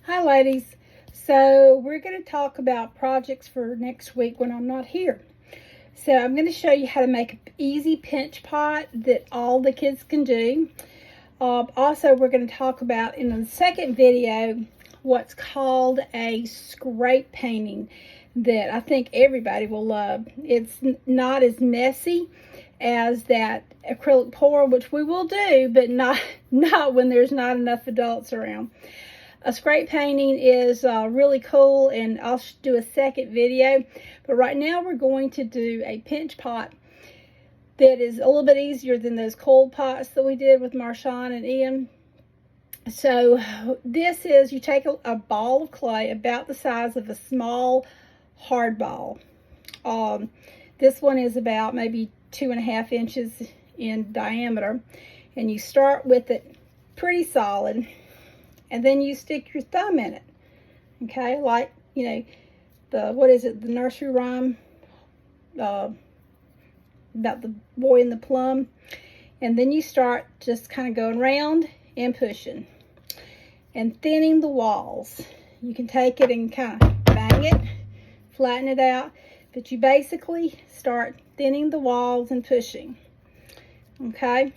Hi ladies. So we're going to talk about projects for next week when I'm not here. So I'm going to show you how to make an easy pinch pot that all the kids can do. Also, we're going to talk about in the second video what's called a scrape painting that I think everybody will love. It's not as messy as that acrylic pour, which we will do, but not when there's not enough adults around. A scrape painting is really cool, and I'll do a second video. But right now we're going to do a pinch pot that is a little bit easier than those cold pots that we did with Marshawn and Ian. So this is, you take a ball of clay about the size of a small hard ball. This one is about maybe 2.5 inches in diameter, and you start with it pretty solid. And then you stick your thumb in it, okay? Like, you know, the nursery rhyme about the boy and the plum. And then you start just kind of going round and pushing and thinning the walls. You can take it and kind of bang it, flatten it out, but you basically start thinning the walls and pushing, okay?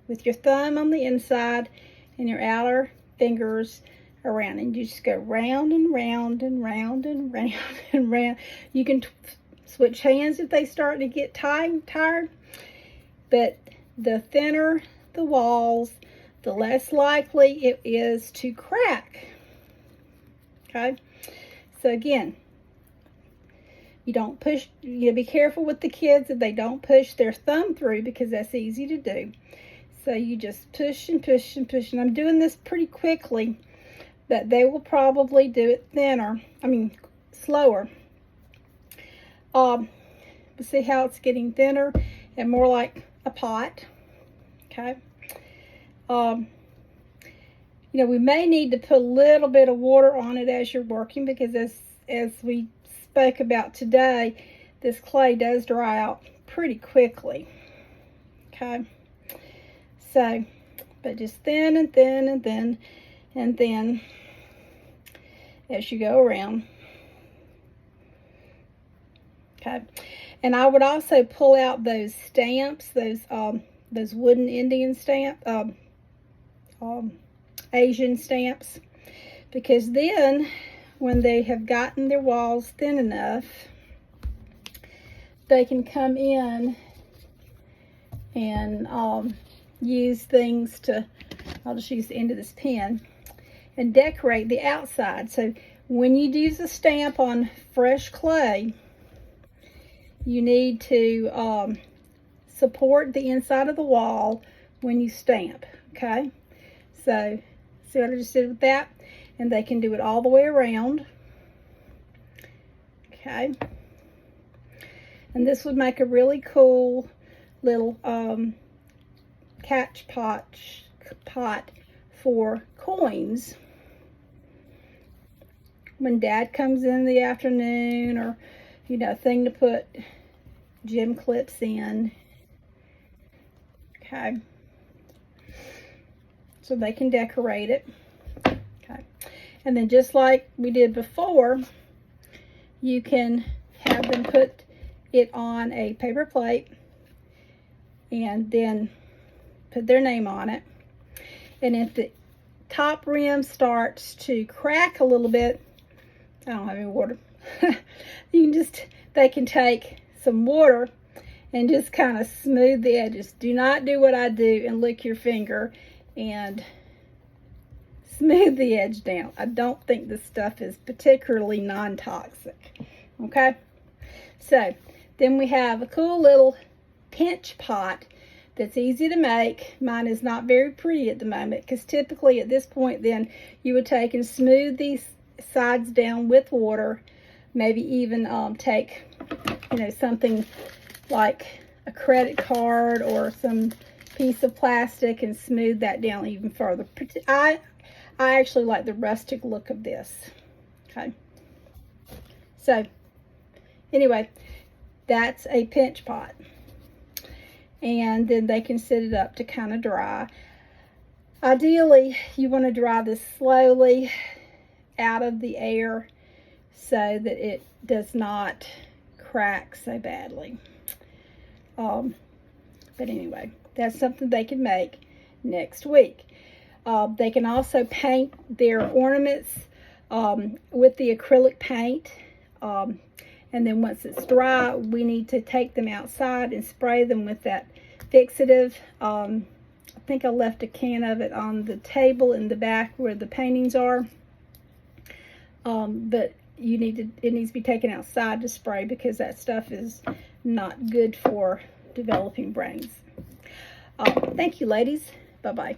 With your thumb on the inside and your outer fingers around, and you just go round and round and round and round and round. You can switch hands if they start to get tired, but the thinner the walls, the less likely it is to crack. Okay, so again, you don't push. You be careful with the kids that they don't push their thumb through, because that's easy to do. So you just push and push and push. And I'm doing this pretty quickly, but they will probably do it slower. But see how it's getting thinner and more like a pot, okay? We may need to put a little bit of water on it as you're working, because as we spoke about today, this clay does dry out pretty quickly, okay? So, but just thin and thin and thin and thin as you go around. Okay, and I would also pull out those stamps, those wooden Indian stamp, Asian stamps, because then when they have gotten their walls thin enough, they can come in and use things to, I'll just use the end of this pen and decorate the outside. So when you use a stamp on fresh clay, you need to support the inside of the wall when you stamp, okay? So see what I just did with that? And they can do it all the way around, okay? And this would make a really cool little catch pot for coins when Dad comes in the afternoon, or thing to put gem clips in, okay? So they can decorate it, okay? And then just like we did before, you can have them put it on a paper plate and then put their name on it. And if the top rim starts to crack a little bit, I don't have any water. They can take some water and just kind of smooth the edges. Do not do what I do and lick your finger and smooth the edge down. I don't think this stuff is particularly non-toxic, okay? So then we have a cool little pinch pot that's easy to make. Mine is not very pretty at the moment, because typically at this point then you would take and smooth these sides down with water, maybe even take something like a credit card or some piece of plastic and smooth that down even further. I actually like the rustic look of this, okay? So anyway, that's a pinch pot. And then they can set it up to kind of dry. Ideally, you want to dry this slowly out of the air so that it does not crack so badly. But anyway, that's something they can make next week. They can also paint their ornaments with the acrylic paint. And then once it's dry, we need to take them outside and spray them with that fixative. I think I left a can of it on the table in the back where the paintings are. But it needs to be taken outside to spray because that stuff is not good for developing brains. Thank you, ladies. Bye-bye.